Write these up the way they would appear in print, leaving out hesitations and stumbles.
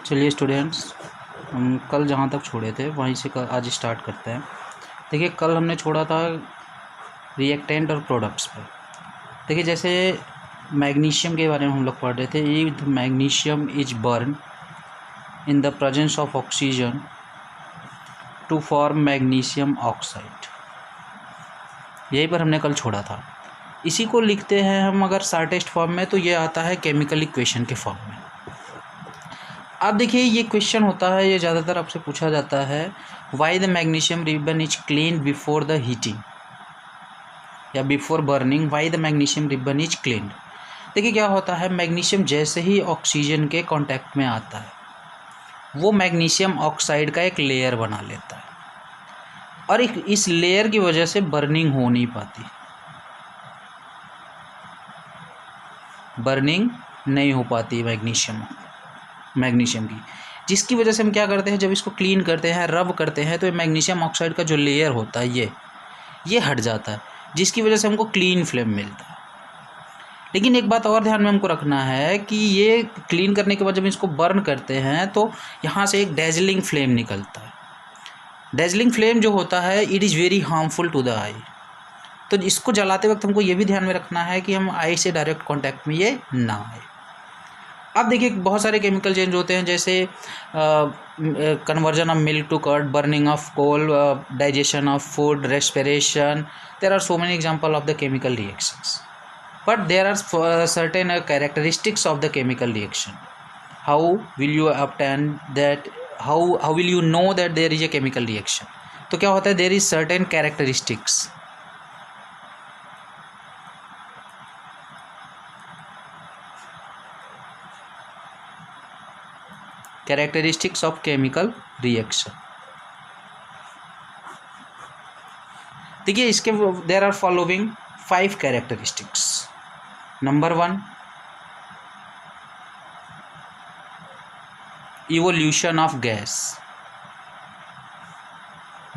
चलिए स्टूडेंट्स, हम कल जहाँ तक छोड़े थे वहीं से आज स्टार्ट करते हैं। देखिए, कल हमने छोड़ा था रिएक्टेंट और प्रोडक्ट्स पर। देखिए, जैसे मैग्नीशियम के बारे में हम लोग पढ़ रहे थे। If magnesium is burn in the presence of oxygen to form magnesium oxide, यहीं पर हमने कल छोड़ा था। इसी को लिखते हैं हम अगर शॉर्टेस्ट फॉर्म में, तो ये आता है केमिकल इक्वेशन के फॉर्म में। अब देखिए, ये क्वेश्चन होता है, ये ज़्यादातर आपसे पूछा जाता है, why the magnesium ribbon is clean before the heating या before burning, why the magnesium ribbon is clean. देखिए क्या होता है, मैग्नीशियम जैसे ही ऑक्सीजन के कांटेक्ट में आता है वो मैग्नीशियम ऑक्साइड का एक लेयर बना लेता है, और इस लेयर की वजह से बर्निंग हो नहीं पाती, बर्निंग नहीं हो पाती मैग्नीशियम की, जिसकी वजह से हम क्या करते हैं, जब इसको क्लीन करते हैं, रब करते हैं, तो मैग्नीशियम ऑक्साइड का जो लेयर होता है ये हट जाता है, जिसकी वजह से हमको क्लीन फ्लेम मिलता है। लेकिन एक बात और ध्यान में हमको रखना है कि ये क्लीन करने के बाद जब इसको बर्न करते हैं तो यहाँ से एक डेजलिंग फ्लेम निकलता है। डेजलिंग फ्लेम जो होता है, it is very harmful to the eye. तो इसको जलाते वक्त हमको ये भी ध्यान में रखना है कि हम आई से डायरेक्ट कॉन्टैक्ट में ये ना आए। अब देखिए, बहुत सारे केमिकल चेंज होते हैं, जैसे conversion of milk to curd, burning of coal, digestion of food, respiration. There are so many example of the chemical reactions, but there are certain characteristics of the chemical reaction. How will you obtain that, how will you know that there is a chemical reaction? तो क्या होता है, there is certain characteristics. Characteristics of chemical reaction. देखिए, इसके there are following 5 characteristics. Number 1, evolution of gas.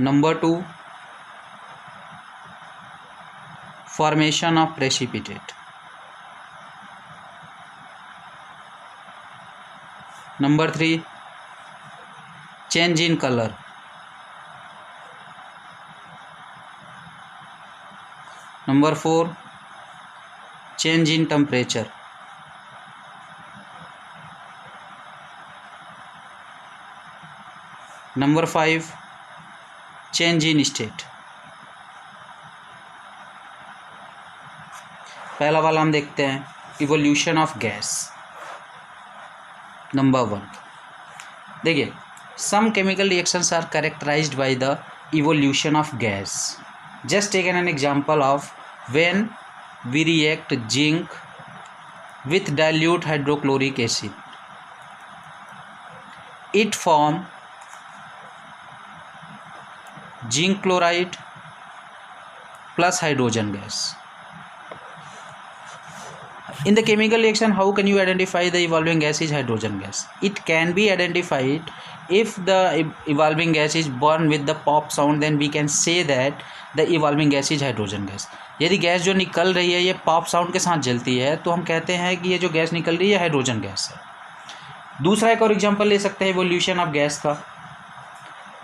Number 2, formation of precipitate. Number 3, change in color. Number 4, change in temperature. Number 5, change in state. पहला वाला हम देखते हैं, evolution of gas. Number 1, देखिए, some chemical reactions are characterised by the evolution of gas. Just take an example of when we react zinc with dilute hydrochloric acid, it form zinc chloride plus hydrogen gas. In the chemical reaction, how can you identify the evolving gas is hydrogen gas? It can be identified if the evolving gas is burned with the pop sound, then we can say that the evolving gas is hydrogen gas. यदि gas जो निकल रही है ये pop sound के साथ जलती है, तो हम कहते हैं कि ये जो गैस निकल रही है हाइड्रोजन गैस है. दूसरा एक और एग्जांपल ले सकते हैं इवोल्यूशन ऑफ गैस का.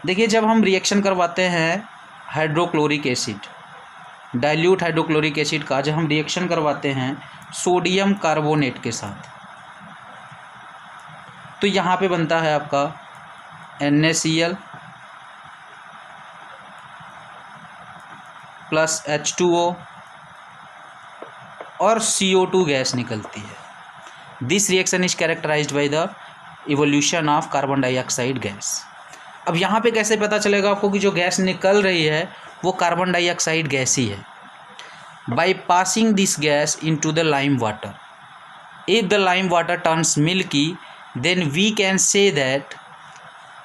देखिए, जब हम रिएक्शन करवाते हैं hydrochloric acid, dilute hydrochloric acid का जब हम रिएक्शन करवाते हैं सोडियम कार्बोनेट के साथ, तो यहाँ पे बनता है आपका NaCl प्लस H2O और CO2 गैस निकलती है. This reaction is characterised by the evolution of carbon dioxide gas. अब यहाँ पे कैसे पता चलेगा आपको कि जो गैस निकल रही है वो कार्बन डाइऑक्साइड गैस ही है? By passing this gas into the lime water. If the lime water turns milky, then we can say that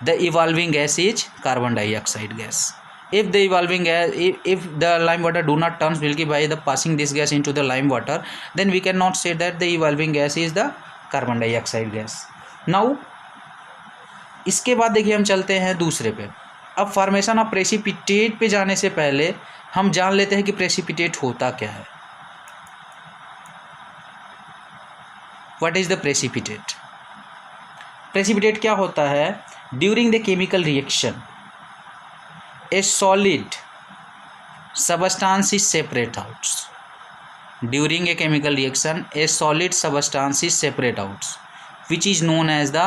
the evolving gas is carbon dioxide gas. If the evolving gas, if the lime water do not turns milky by the passing this gas into the lime water, then we cannot say that the evolving gas is the carbon dioxide gas. Now, इसके बाद देखिए हम चलते हैं दूसरे पे. अब formation of precipitate पे जाने से पहले हम जान लेते हैं कि प्रेसिपिटेट होता क्या है. What is the precipitate? Precipitate क्या होता है? During the chemical reaction a solid substance is separate out. During a chemical reaction a solid substance is separate out which is known as the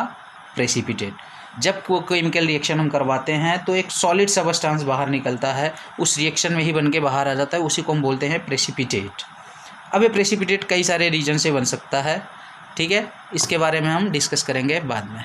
precipitate. जब वो chemical reaction हम करवाते हैं तो एक सॉलिड सबस्टांस बाहर निकलता है, उस रिएक्शन में ही बन के बाहर आ जाता है, उसी को हम बोलते हैं प्रेसिपिटेट। अब ये प्रेसिपिटेट कई सारे रीजन से बन सकता है, ठीक है, इसके बारे में हम डिस्कस करेंगे बाद में।